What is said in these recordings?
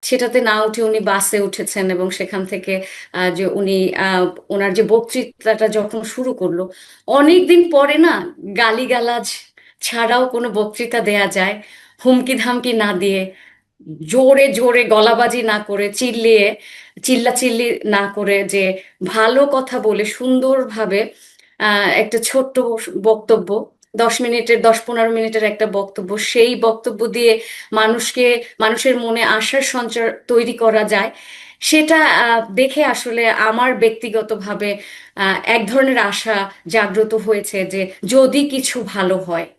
সেটাতে না উঠে উনি বাসে উঠেছেন এবং সেখান থেকে যে উনি ওনার যে বক্তৃতাটা যখন শুরু করলো, অনেকদিন পরে না গালিগালাজ ছাড়াও কোনো বক্তৃতা দেয়া যায়, হুমকি ধামকি না দিয়ে, জোরে জোরে গলাবাজি না করে, চিল্লাচিল্লি না করে, যে ভালো কথা বলে সুন্দরভাবে একটা ছোট্ট বক্তব্য, 10 মিনিটের 10-15 মিনিটের একটা বক্তব্য, সেই বক্তব্য দিয়ে মানুষের মনে আশার সঞ্চার তৈরি করা যায়। সেটা দেখে আসলে আমার ব্যক্তিগতভাবে এক ধরনের আশা জাগ্রত হয়েছে যে যদি কিছু ভালো হয়।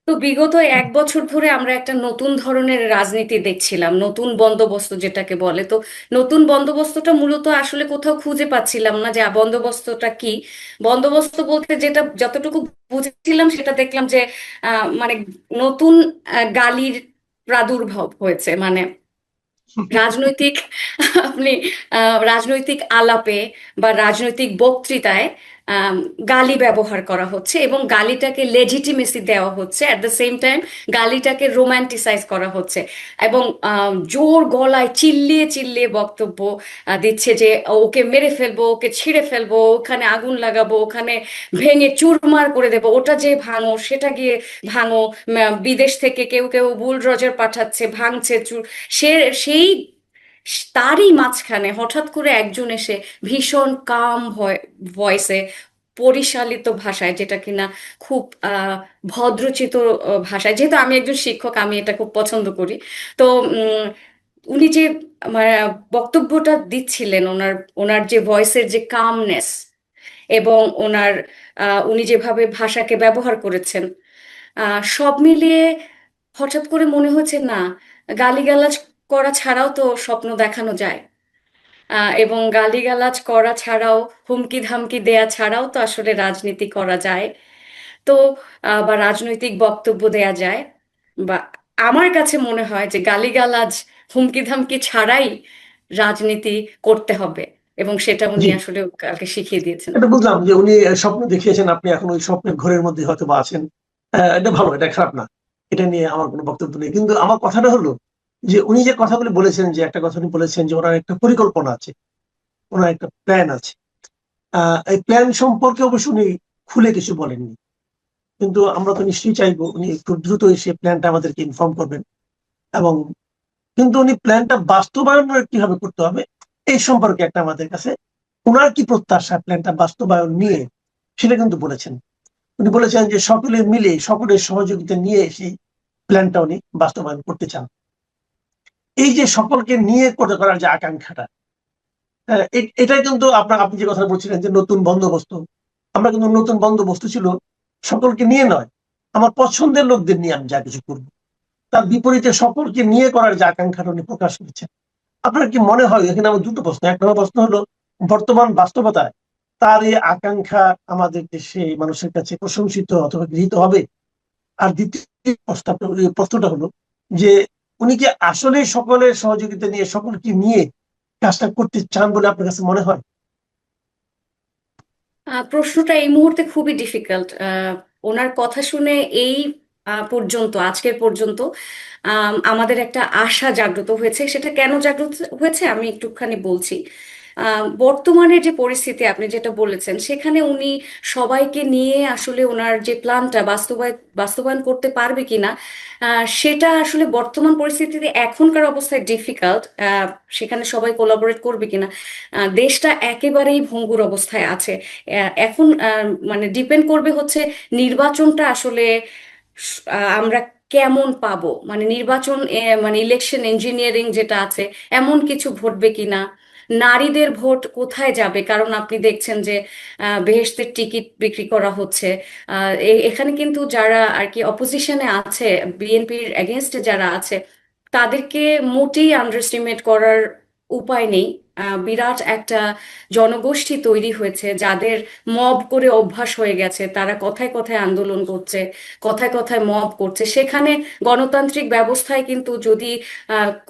তো বিগত 1 বছর ধরে আমরা একটা নতুন ধরনের রাজনীতি দেখছিলাম, নতুন বন্দোবস্ত যেটাকে বলে। তো নতুন বন্দোবস্তটা মূলত আসলে কোথাও খুঁজে পাচ্ছিলাম না যে বন্দোবস্তটা কি। বন্দোবস্ত বলতে যেটা যতটুকু বুঝেছিলাম সেটা দেখলাম যে মানে নতুন গালির প্রাদুর্ভাব হয়েছে। মানে রাজনৈতিক আপনি রাজনৈতিক আলাপে বা রাজনৈতিক বক্তৃতায় আম, গালি ব্যবহার করা হচ্ছে এবং গালিটাকে লেজিটিমেসি দেওয়া হচ্ছে, অ্যাট দ্য সেম টাইম গালিটাকে রোমান্টিসাইজ করা হচ্ছে এবং জোর গলায় চিল্লিয়ে চিল্লিয়ে বক্তব্য দিচ্ছে যে ওকে মেরে ফেলবো, ওকে ছিঁড়ে ফেলবো, ওখানে আগুন লাগাবো, ওখানে ভেঙে চুরমার করে দেবো, ওটা যে ভাঙো সেটা গিয়ে ভাঙো। বিদেশ থেকে কেউ কেউ বুলডোজার পাঠাচ্ছে, ভাঙছে সে সেই তারই মাঝখানে হঠাৎ করে একজন এসে ভীষণ কাম ভয়েসে, পরিশালিত ভাষায়, যেটা কিনা খুব ভদ্রচিত ভাষায়, যেহেতু আমি একজন শিক্ষক আমি এটা খুব পছন্দ করি। তো উনি যে মানে বক্তব্যটা দিচ্ছিলেন, ওনার ওনার যে ভয়েসের যে কামনেস এবং উনি যেভাবে ভাষাকে ব্যবহার করেছেন, সব মিলিয়ে হঠাৎ করে মনে হচ্ছে না, গালিগালাজ করা ছাড়াও তো স্বপ্ন দেখানো যায়। এবং গালিগালাজ করা ছাড়াও, হুমকি ধামকি দেয়া ছাড়াও তো আসলে রাজনীতি করা যায়। তো বা রাজনৈতিক বক্তব্য দেয়া যায়। বা আমার কাছে মনে হয় যে গালিগালাজ, হুমকি ধামকি ছাড়াই রাজনীতি করতে হবে, এবং সেটা উনি জি, আসলে কালকে শিখিয়ে দিয়েছেন। এটা বুঝলাম যে উনি স্বপ্ন দেখিয়েছেন, আপনি এখন ওই স্বপ্নের ঘোরের মধ্যে হয়তো বা আছেন। এটা ভালো, এটা খারাপ না। এটা নিয়ে আমার কোনো বক্তব্য নেই, কিন্তু আমার কথাটা হলো যে উনি যে কথাগুলি বলেছেন, যে একটা কথা উনি বলেছেন যে ওনার একটা পরিকল্পনা আছে, ওনার একটা প্ল্যান আছে। এই প্ল্যান সম্পর্কে অবশ্য উনি খুলে কিছু বলেননি, কিন্তু আমরা তো নিশ্চয়ই চাইবো উনি খুব দ্রুতই সেই প্ল্যানটা আমাদেরকে ইনফর্ম করবেন। এবং কিন্তু উনি প্ল্যানটা বাস্তবায়ন কিভাবে করতে হবে এই সম্পর্কে একটা আমাদের কাছে ওনার কি প্রত্যাশা প্ল্যানটা বাস্তবায়ন নিয়ে, সেটা কিন্তু বলেছেন। উনি বলেছেন যে সকলে মিলে সকলের সহযোগিতা নিয়ে সেই প্ল্যানটা উনি বাস্তবায়ন করতে চান। এই যে সকলকে নিয়ে করার যে আকাঙ্ক্ষাটা, এটাই কিন্তু আপনি যে কথা বলছিলেন যে নতুন বন্দোবস্ত, আমরা কিন্তু নতুন বন্দোবস্ত ছিল সকলকে নিয়ে নয়, আমার পছন্দের লোকদের নিয়ে আমি যা কিছু করবো, তার বিপরীতে সকলকে নিয়ে করার যে আকাঙ্ক্ষাটা উনি প্রকাশ করেছেন। আপনার কি মনে হয়, এখানে আমার দুটো প্রশ্ন, এক নম্বর প্রশ্ন হলো বর্তমান বাস্তবতায় তার এই আকাঙ্ক্ষা আমাদের দেশে মানুষের কাছে প্রশংসিত অথবা গৃহীত হবে? আর দ্বিতীয় প্রশ্নটা হলো যে উনি কি আসলে সকলের সহযোগিতা নিয়ে সকলকে নিয়ে কাজটা করতে চান বলে আপনার কাছে মনে হয়? প্রশ্নটা এই মুহূর্তে খুবই ডিফিকাল্ট। ওনার কথা শুনে এই পর্যন্ত, আজকের পর্যন্ত আমাদের একটা আশা জাগ্রত হয়েছে। সেটা কেন জাগ্রত হয়েছে আমি একটুখানি বলছি। বর্তমানে যে পরিস্থিতি আপনি যেটা বলেছেন, সেখানে উনি সবাইকে নিয়ে আসলে ওনার যে প্ল্যানটা বাস্তবায়ন করতে পারবে কিনা, সেটা আসলে বর্তমান পরিস্থিতিতে এখনকার অবস্থায় ডিফিকাল্ট। সেখানে সবাই কোলাবোরেট করবে কিনা, দেশটা একেবারেই ভঙ্গুর অবস্থায় আছে। এখন মানে ডিপেন্ড করবে হচ্ছে নির্বাচনটা আসলে আমরা কেমন পাবো, মানে নির্বাচন মানে ইলেকশন ইঞ্জিনিয়ারিং যেটা আছে, এমন কিছু ঘটবে কিনা, নারীদের ভোট কোথায় যাবে। কারণ আপনি দেখছেন যে বেহেশতের টিকিট বিক্রি করা হচ্ছে। এখানে কিন্তু যারা আর কি অপোজিশনে আছে, বিএনপির এগেনস্টে যারা আছে, তাদেরকে মোটেই আন্ডারস্টিমেট করার উপায় নেই। বিরাট একটা জনগোষ্ঠী তৈরি হয়েছে যাদের মব করে অভ্যাস হয়ে গেছে, তারা কথায় কথায় আন্দোলন করছে, কথায় কথায় মব করছে। সেখানে গণতান্ত্রিক ব্যবস্থায় কিন্তু যদি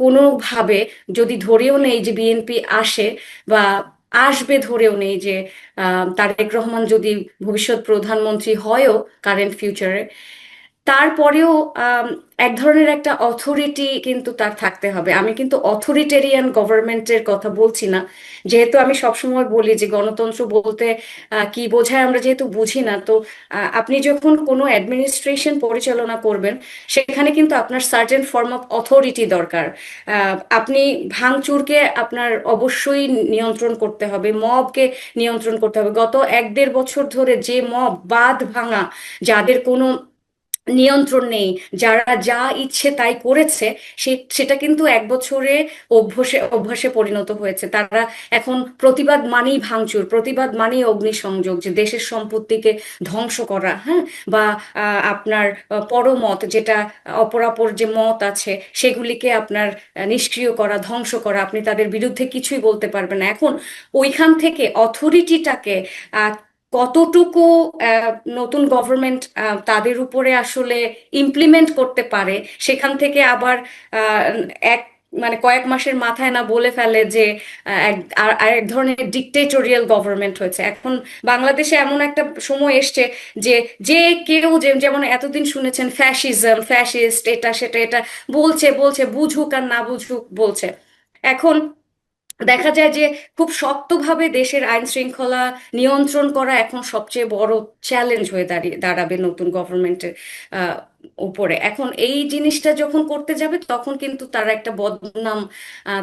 কোনোভাবে যদি ধরেও নেই যে বিএনপি আসে বা আসবে, ধরেও নেই যে তারেক রহমান যদি ভবিষ্যৎ প্রধানমন্ত্রী হয়ও কারেন্ট ফিউচারে, তারপরেও এক ধরনের একটা অথরিটি কিন্তু তার থাকতে হবে। আমি কিন্তু অথরিটেরিয়ান গভর্নমেন্টের কথা বলছি না, যেহেতু আমি সবসময় বলি যে গণতন্ত্র বলতে কি বোঝায় আমরা যেহেতু বুঝি না। তো আপনি যখন কোনো অ্যাডমিনিস্ট্রেশন পরিচালনা করবেন, সেখানে কিন্তু আপনার সার্টেন ফর্ম অফ অথরিটি দরকার। আপনি ভাঙচুরকে আপনার অবশ্যই নিয়ন্ত্রণ করতে হবে, মবকে নিয়ন্ত্রণ করতে হবে। গত 1-1.5 বছর ধরে যে মব বাঁধ ভাঙা, যাদের কোনো নিয়ন্ত্রণ নেই, যারা যা ইচ্ছে তাই করেছে, সেটা কিন্তু 1 বছরে অভ্যাসে অভ্যাসে পরিণত হয়েছে। তারা এখন প্রতিবাদ মানেই ভাঙচুর, প্রতিবাদ মানেই অগ্নিসংযোগ, যে দেশের সম্পত্তিকে ধ্বংস করা, হ্যাঁ, বা আপনার পরমত, যেটা অপরাপর যে মত আছে সেগুলিকে আপনার নিষ্ক্রিয় করা, ধ্বংস করা। আপনি তাদের বিরুদ্ধে কিছুই বলতে পারবেন না। এখন ওইখান থেকে অথরিটিটাকে কতটুকু নতুন গভর্নমেন্ট তাদের উপরে আসলে ইমপ্লিমেন্ট করতে পারে, সেখান থেকে আবার আহ, এক মানে কয়েক মাসের মাথায় না বলে ফেলে যে এক ধরনের ডিকটেটোরিয়াল গভর্নমেন্ট হয়েছে। এখন বাংলাদেশে এমন একটা সময় এসছে যে যে কেউ যেমন এতদিন শুনেছেন ফ্যাসিজম, ফ্যাসিস্ট, এটা সেটা, এটা বলছে বলছে, বুঝুক আর না বুঝুক বলছে। এখন দেখা যায় যে খুব শক্তভাবে দেশের আইন শৃঙ্খলা নিয়ন্ত্রণ করা এখন সবচেয়ে বড় চ্যালেঞ্জ হয়ে দাঁড়াবে নতুন গভর্নমেন্টের উপরে। এখন এই জিনিসটা যখন করতে যাবে, তখন কিন্তু তারা একটা বদনাম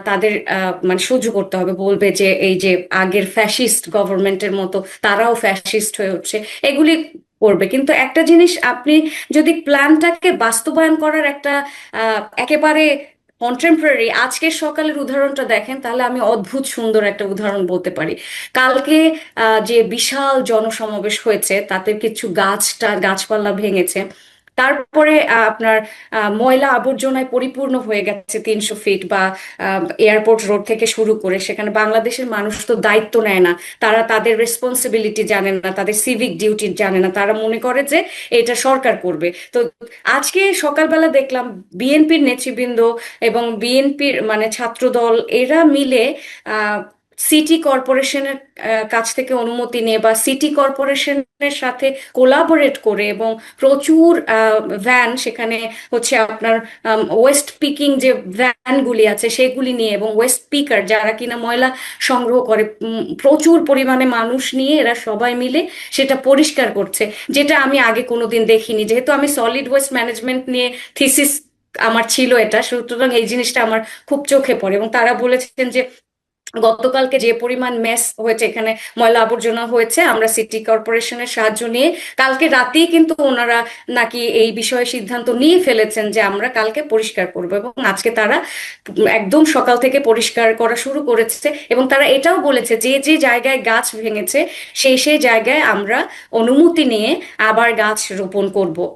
তাদের মানে সহ্য করতে হবে, বলবে যে এই যে আগের ফ্যাসিস্ট গভর্নমেন্টের মতো তারাও ফ্যাসিস্ট হয়ে উঠছে, এগুলি করবে। কিন্তু একটা জিনিস, আপনি যদি প্ল্যানটাকে বাস্তবায়ন করার একটা একেবারে কন্টেম্পোরারি আজকের সকালের উদাহরণটা দেখেন, তাহলে আমি অদ্ভুত সুন্দর একটা উদাহরণ বলতে পারি। কালকে যে বিশাল জনসমাবেশ হয়েছে, তাতে কিছু গাছপালা ভেঙেছে। তারপরে আপনার ময়লা আবর্জনায় পরিপূর্ণ হয়ে গেছে 300 ফিট, বা এয়ারপোর্ট রোড থেকে শুরু করে। সেখানে বাংলাদেশের মানুষ তো দায়িত্ব নেয় না, তারা তাদের রেসপন্সিবিলিটি জানে না, তাদের সিভিক ডিউটি জানে না, তারা মনে করে যে এটা সরকার করবে। তো আজকে সকালবেলা দেখলাম বিএনপির নেতৃবৃন্দ এবং বিএনপির মানে ছাত্রদল, এরা মিলে সিটি কর্পোরেশনের কাছ থেকে অনুমতি নিয়ে, বা সিটি কর্পোরেশনের সাথে কোলাবোরেট করে, এবং প্রচুর ভ্যান সেখানে হচ্ছে আপনার ওয়েস্ট পিকিং যে ভ্যানগুলি আছে সেগুলি নিয়ে, এবং ওয়েস্ট পিকার যারা কিনা ময়লা সংগ্রহ করে, প্রচুর পরিমাণে মানুষ নিয়ে এরা সবাই মিলে সেটা পরিষ্কার করছে, যেটা আমি আগে কোনোদিন দেখিনি। যেহেতু আমি সলিড ওয়েস্ট ম্যানেজমেন্ট নিয়ে থিসিস আমার ছিল, এটা সুতরাং এই জিনিসটা আমার খুব চোখে পড়ে। এবং তারা বলেছেন যে গতকালকে যে পরিমাণ মেস হয়েছে, এখানে ময়লা আবর্জনা হয়েছে, আমরা সিটি কর্পোরেশনের সাহায্য নিয়ে কালকে রাতেই কিন্তু ওনারা নাকি এই বিষয়ে সিদ্ধান্ত নিয়ে ফেলেছেন যে আমরা কালকে পরিষ্কার করব। এবং আজকে তারা একদম সকাল থেকে পরিষ্কার করা শুরু করেছে। এবং তারা এটাও বলেছে যে যে জায়গায় গাছ ভেঙেছে সেই জায়গায় আমরা অনুমতি নিয়ে আবার গাছ রোপণ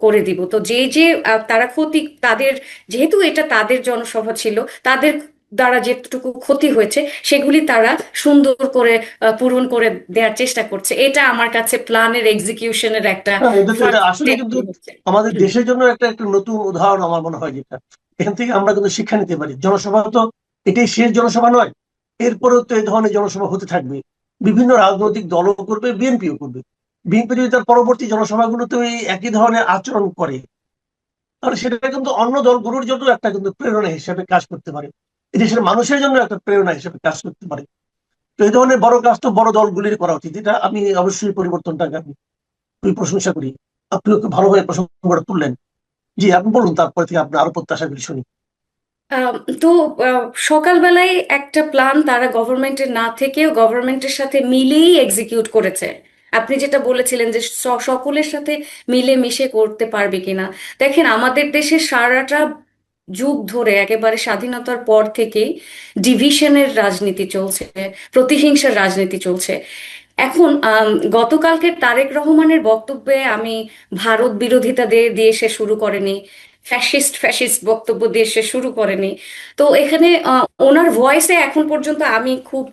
করে দিব। তো যে যে তারা ক্ষতি, তাদের যেহেতু এটা তাদের জনসভা ছিল, তাদের দ্বারা যেটুকু ক্ষতি হয়েছে সেগুলি তারা সুন্দর করে পূরণ করে দেওয়ার চেষ্টা করছে। এটা আমার কাছে প্ল্যানের এক্সিকিউশনের একটা হ্যাঁ, এটা ফার্স্ট আসলে স্টেপ কিন্তু হচ্ছে। আমাদের হুম। দেশের জন্য একটা একটা নতুন উদাহরণ আমার মনে হয়, যেটা এখান থেকে আমরা কিন্তু শিক্ষা নিতে পারি। জনসভা তো এটাই শেষ জনসভা নয়, এরপরেও তো এই ধরনের জনসভা হতে থাকবে। বিভিন্ন রাজনৈতিক দলও করবে, বিএনপিও করবে। বিএনপি যদি তার পরবর্তী জনসভাগুলোতে এই একই ধরনের আচরণ করে, তাহলে সেটা কিন্তু অন্য দলগুলোর জন্য একটা কিন্তু প্রেরণা হিসেবে কাজ করতে পারে, দেশের মানুষের জন্য একটা প্রেরণা হিসেবে কাজ করতে পারে। তো এই ধরনের বড় কাজ তো বড় দলগুলির করা উচিত। এটা আমি অবশ্যই পরিবর্তনটাকে আমি খুবই প্রশংসা করি। আপনিও খুব ভালোভাবে প্রসঙ্গটা তুললেন। জি, আপনি বলুন, তারপরে থেকে আপনি আরো প্রত্যাশাগুলি শুনি। আহ, তো সকালবেলায় একটা প্ল্যান তারা গভর্নমেন্টের না থেকেও গভর্নমেন্টের সাথে মিলেই এক্সিকিউট করেছে। আপনি যেটা বলেছিলেন যে সকলের সাথে মিলে মিশে করতে পারবে কিনা, দেখেন আমাদের দেশে সারাটা যুগ ধরে একেবারে স্বাধীনতার পর থেকেই ডিভিশনের রাজনীতি চলছে, প্রতিহিংসার রাজনীতি চলছে। এখন গতকালকে তারেক রহমানের বক্তব্যে আমি ভারত বিরোধিতা দিয়ে সে শুরু করেনি, ফ্যাসিস্ট ফ্যাসিস্ট বক্তব্য দিয়ে সে শুরু করেনি। তো এখানে ওনার ভয়েসে এখন পর্যন্ত আমি খুব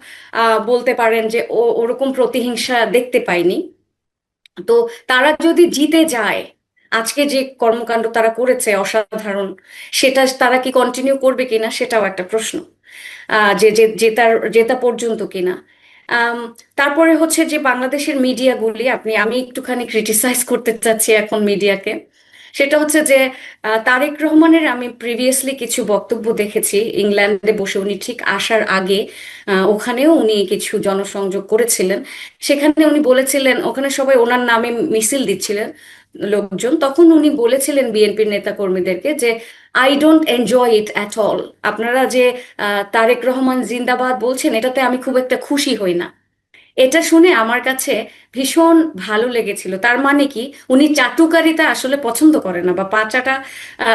বলতে পারেন যে ওরকম প্রতিহিংসা দেখতে পাইনি। তো তারা যদি জিতে যায়, আজকে যে কর্মকাণ্ড তারা করেছে অসাধারণ, সেটা তারা কি কন্টিনিউ করবে কিনা সেটাও একটা প্রশ্ন। যে জেতা পর্যন্ত কিনা। আম, তারপরে হচ্ছে যে বাংলাদেশের মিডিয়াগুলি, আমি একটুখানি ক্রিটিসাইজ করতে চাচ্ছি এখন মিডিয়াকে। সেটা হচ্ছে যে তারেক রহমানের আমি প্রিভিয়াসলি কিছু বক্তব্য দেখেছি ইংল্যান্ডে বসে, উনি ঠিক আসার আগে ওখানেও উনি কিছু জনসংযোগ করেছিলেন। সেখানে উনি বলেছিলেন, ওখানে সবাই ওনার নামে মিছিল দিচ্ছিলেন লোকজন, তখন উনি বলেছিলেন বিএনপির নেতা কর্মীদেরকে যে I don't enjoy it at all. আপনারা যে তারেক রহমান জিন্দাবাদ বলছেন, এটাতে আমি খুব একটা খুশি হই না। এটা শুনে আমার কাছে ভীষণ ভালো লেগেছিল। তার মানে কি, উনি চাটুকারিতা আসলে পছন্দ করে না, বা পাচাটা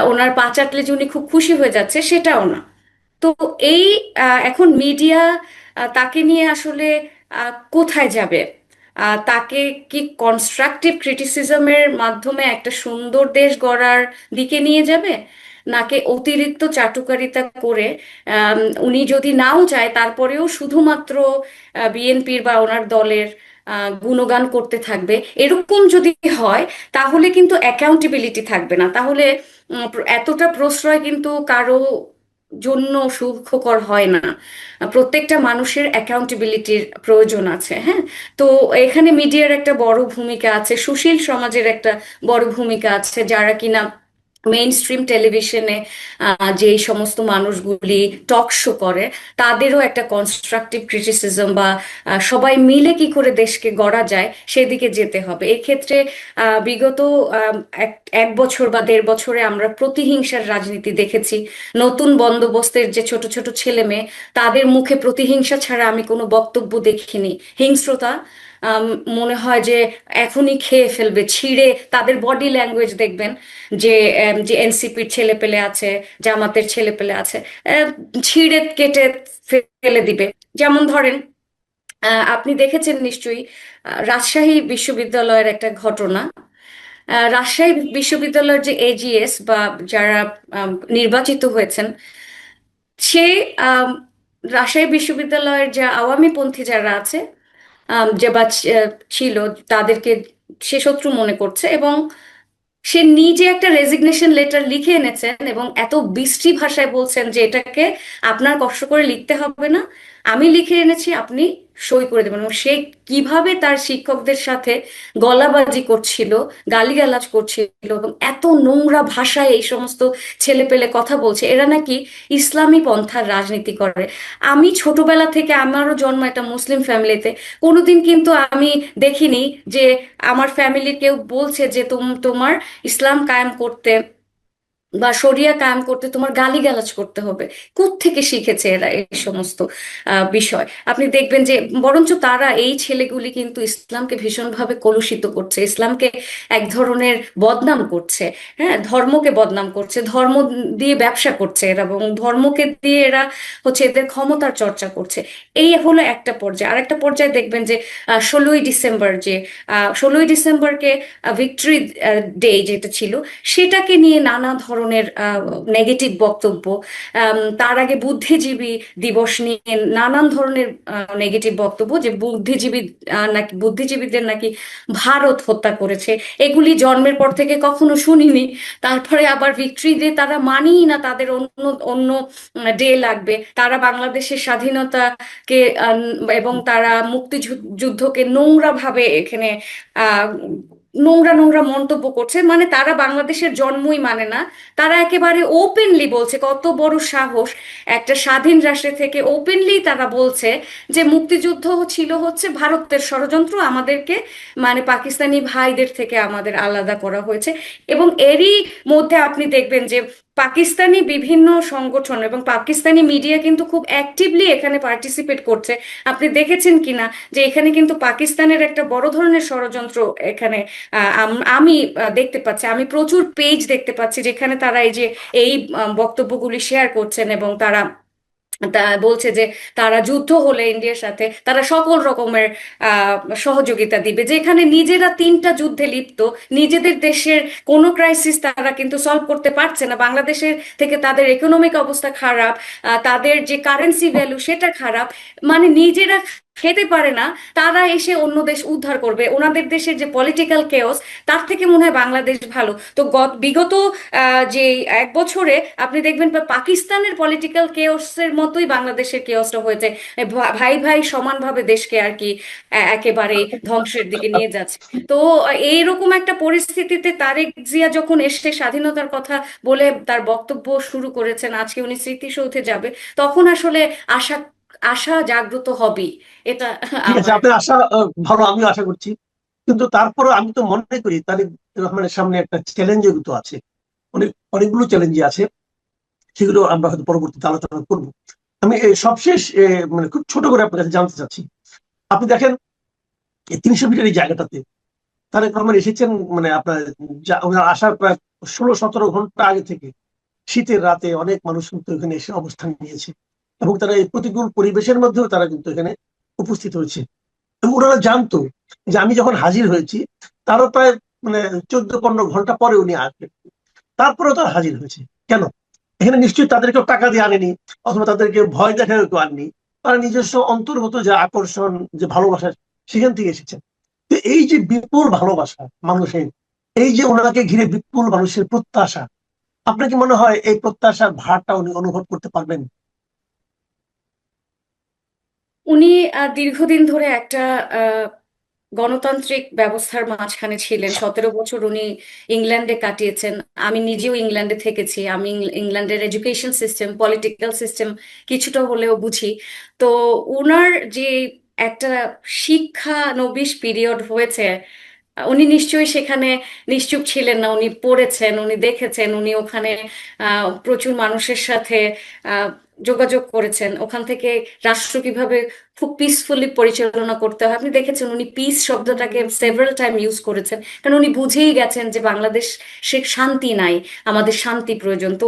ওনার পা চাটলে যে উনি খুব খুশি হয়ে যাচ্ছে সেটাও না। তো এই এখন মিডিয়া তাকে নিয়ে আসলে কোথায় যাবে? তাকে কি কনস্ট্রাকটিভ ক্রিটিসিজমের মাধ্যমে একটা সুন্দর দেশ গড়ার দিকে নিয়ে যাবে, নাকি অতিরিক্ত চাটুকারিতা করে আম, উনি যদি নাও চায় তারপরেও শুধুমাত্র বিএনপির বা ওনার দলের গুণগান করতে থাকবে? এরকম যদি হয় তাহলে কিন্তু অ্যাকাউন্টেবিলিটি থাকবে না। তাহলে এতটা প্রশ্রয় কিন্তু কারো জন্য সুখকর হয় না। প্রত্যেকটা মানুষের অ্যাকাউন্টেবিলিটির প্রয়োজন আছে, হ্যাঁ। তো এখানে মিডিয়ার একটা বড় ভূমিকা আছে, সুশীল সমাজের একটা বড় ভূমিকা আছে, যারা কিনা মেইন স্ট্রিম টেলিভিশনে যে সমস্ত মানুষগুলি টক শো করে, তাদেরও একটা কনস্ট্রাকটিভ ক্রিটিসিজম বা সবাই মিলে কি করে দেশকে গড়া যায় সেদিকে যেতে হবে। এক্ষেত্রে বিগত আহ, এক এক বছর বা 1.5 বছরে আমরা প্রতিহিংসার রাজনীতি দেখেছি। নতুন বন্দোবস্তের যে ছোট ছোট ছেলে মেয়ে, তাদের মুখে প্রতিহিংসা ছাড়া আমি কোনো বক্তব্য দেখিনি। হিংস্রতা আম, মনে হয় যে এখনই খেয়ে ফেলবে ছিঁড়ে। তাদের বডি ল্যাঙ্গুয়েজ দেখবেন যে যে এনসিপির ছেলে পেলে আছে, জামাতের ছেলে পেলে আছে, ছিঁড়ে কেটে ফেলে দিবে। যেমন ধরেন, আপনি দেখেছেন নিশ্চয়ই রাজশাহী বিশ্ববিদ্যালয়ের একটা ঘটনা। রাজশাহী বিশ্ববিদ্যালয়ের যে এজিএস বা যারা নির্বাচিত হয়েছেন, সে আম, রাজশাহী বিশ্ববিদ্যালয়ের যে আওয়ামীপন্থী যারা আছে, যে বা ছিল, তাদেরকে সে শত্রু মনে করছে, এবং সে নিজে একটা রেজিগনেশন লেটার লিখে এনেছেন এবং এত বিশ্রী ভাষায় বলছেন যে এটাকে আপনার কষ্ট করে লিখতে হবে না, আমি লিখে এনেছি, আপনি সই করে দেবেন। এবং সে কিভাবে তার শিক্ষকদের সাথে গলাবাজি করছিল, গালিগালাজ করছিল, এবং এত নোংরা ভাষায় এই সমস্ত ছেলেপেলে কথা বলছে, এরা নাকি ইসলামী পন্থার রাজনীতি করে। আমি ছোটবেলা থেকে, আমারও জন্ম একটা মুসলিম ফ্যামিলিতে, কোনোদিন কিন্তু আমি দেখিনি যে আমার ফ্যামিলির কেউ বলছে যে তোমার ইসলাম কায়েম করতে বা শরিয়া কায়েম করতে তোমার গালিগালাজ করতে হবে। কোত্থেকে শিখেছে এরা এই সমস্ত বিষয়? আপনি দেখবেন যে বরঞ্চ তারা, এই ছেলেগুলি কিন্তু ইসলামকে ভীষণভাবে কলুষিত করছে, ইসলামকে এক ধরনের বদনাম করছে। হ্যাঁ, ধর্মকে বদনাম করছে, ধর্ম দিয়ে ব্যবসা করছে এরা, এবং ধর্মকে দিয়ে এরা হচ্ছে এদের ক্ষমতার চর্চা করছে। এই হলো একটা পর্যায়ে। আর একটা পর্যায়ে দেখবেন যে 16ই ডিসেম্বর, যে 16ই ডিসেম্বরকে ভিক্টরি ডে যেটা ছিল, সেটাকে নিয়ে নানা ধরনের নেগেটিভ বক্তব্য। তার আগে বুদ্ধিজীবী দিবস নিয়ে নানান ধরনের নেগেটিভ বক্তব্য, যে বুদ্ধিজীবী নাকি বুদ্ধিজীবীদের নাকি ভারত হত্যা করেছে। এগুলি জন্মের পর থেকে কখনো শুনিনি। তারপরে আবার ভিক্টরি ডে তারা মানেই না, তাদের অন্য অন্য ডে লাগবে। তারা বাংলাদেশের স্বাধীনতাকে এবং তারা মুক্তিযুদ্ধকে নোংরা ভাবে এখানে আহ নোংরা নোংরা মন্তব্য করছে। মানে তারা বাংলাদেশের জন্মই মানে না। তারা একেবারে ওপেনলি বলছে, কত বড় সাহস একটা স্বাধীন রাষ্ট্র থেকে ওপেনলি তারা বলছে যে মুক্তিযুদ্ধ ছিল হচ্ছে ভারতের ষড়যন্ত্র, আমাদেরকে মানে পাকিস্তানি ভাইদের থেকে আমাদের আলাদা করা হয়েছে। এবং এরই মধ্যে আপনি দেখবেন যে পাকিস্তানি বিভিন্ন সংগঠন এবং পাকিস্তানি মিডিয়া কিন্তু খুব অ্যাক্টিভলি এখানে পার্টিসিপেট করছে। আপনি দেখেছেন কিনা যে এখানে কিন্তু পাকিস্তানের একটা বড় ধরনের ষড়যন্ত্র এখানে আমি দেখতে পাচ্ছি। আমি প্রচুর পেজ দেখতে পাচ্ছি যেখানে তারা এই যে এই বক্তব্যগুলি শেয়ার করছেন, এবং তারা তা বলছে যে তারা যুদ্ধ হলে ইন্ডিয়ার সাথে তারা সকল রকমের আহ সহযোগিতা দিবে। যেখানে নিজেরা 3টা যুদ্ধে লিপ্ত, নিজেদের দেশের কোনো ক্রাইসিস তারা কিন্তু সলভ করতে পারছে না, বাংলাদেশের থেকে তাদের ইকোনমিক অবস্থা খারাপ, তাদের যে কারেন্সি ভ্যালু সেটা খারাপ, মানে নিজেরা খেতে পারে না, তারা এসে অন্য দেশ উদ্ধার করবে। ওনাদের দেশের যে পলিটিক্যাল কেওস, তার থেকে মনে হয় বাংলাদেশ ভালো। তো বিগত যে 1 বছরে আপনি দেখবেন পাকিস্তানের পলিটিক্যাল কেওসের মতোই বাংলাদেশের কেওসটা হয়েছে। ভাই ভাই সমানভাবে দেশকে আর কি একেবারে ধ্বংসের দিকে নিয়ে যাচ্ছে। তো এইরকম একটা পরিস্থিতিতে তারেক জিয়া যখন এসে স্বাধীনতার কথা বলে তার বক্তব্য শুরু করেছেন, আজকে উনি স্মৃতিসৌধে যাবে, তখন আসলে আশা আশা জাগ্রত হবেই। এটা ঠিক আছে, আমার। আপনার আশা ভালো, আমিও আশা করছি। কিন্তু তারপরে আমি তো মনে করি তারেক রহমানের সামনে একটা চ্যালেঞ্জের তো আছে, অনেকগুলো চ্যালেঞ্জ আছে, সেগুলো আমরা হয়তো পরবর্তীতে আলোচনা করবো। আমি সবশেষ মানে খুব ছোট করে আপনার কাছে জানতে চাচ্ছি, আপনি দেখেন এই 300 মিটার এই জায়গাটাতে তারেক রহমান এসেছেন, মানে আপনার ওনার আসার প্রায় 16-17 ঘন্টা আগে থেকে শীতের রাতে অনেক মানুষ কিন্তু এখানে এসে অবস্থান নিয়েছে, এবং তারা এই প্রতিকূল পরিবেশের মধ্যেও তারা কিন্তু এখানে উপস্থিত হয়েছে। এবং ওনারা জানতো যে আমি যখন হাজির হয়েছি তারও প্রায় মানে 14-15 ঘন্টা পরে উনি আসবেন, তারপরেও তারা হাজির হয়েছে। কেন? এখানে নিশ্চয়ই তাদেরকে টাকা দিয়ে আনেনি, অথবা তাদেরকে ভয় দেখায় কেউ আনেনি। তারা নিজস্ব অন্তর্গত যে আকর্ষণ, যে ভালোবাসা, সেখান থেকে এসেছেন। তো এই যে বিপুল ভালোবাসা মানুষের, এই যে ওনাকে ঘিরে বিপুল মানুষের প্রত্যাশা, আপনার কি মনে হয় এই প্রত্যাশার ভারটা উনি অনুভব করতে পারবেন? উনি দীর্ঘদিন ধরে একটা আহ, গণতান্ত্রিক ব্যবস্থার মাঝখানে ছিলেন। 17 বছর উনি ইংল্যান্ডে কাটিয়েছেন। আমি নিজেও ইংল্যান্ডে থেকেছি। আমি ইংল্যান্ডের এডুকেশন সিস্টেম, পলিটিক্যাল সিস্টেম কিছুটা হলেও বুঝি। তো উনার যে একটা শিক্ষানবিশ পিরিয়ড হয়েছে, উনি নিশ্চয়ই সেখানে নিশ্চুপ ছিলেন না। উনি পড়েছেন, উনি দেখেছেন, উনি ওখানে প্রচুর মানুষের সাথে আহ, যোগাযোগ করেছেন। ওখান থেকে রাষ্ট্র কিভাবে খুব পিসফুলি পরিচালনা করতে হয় আপনি দেখেছেন। উনি পিস শব্দটাকে সেভারাল টাইম ইউজ করেছেন, কারণ উনি বুঝেই গেছেন যে বাংলাদেশ সে শান্তি নাই, আমাদের শান্তি প্রয়োজন। তো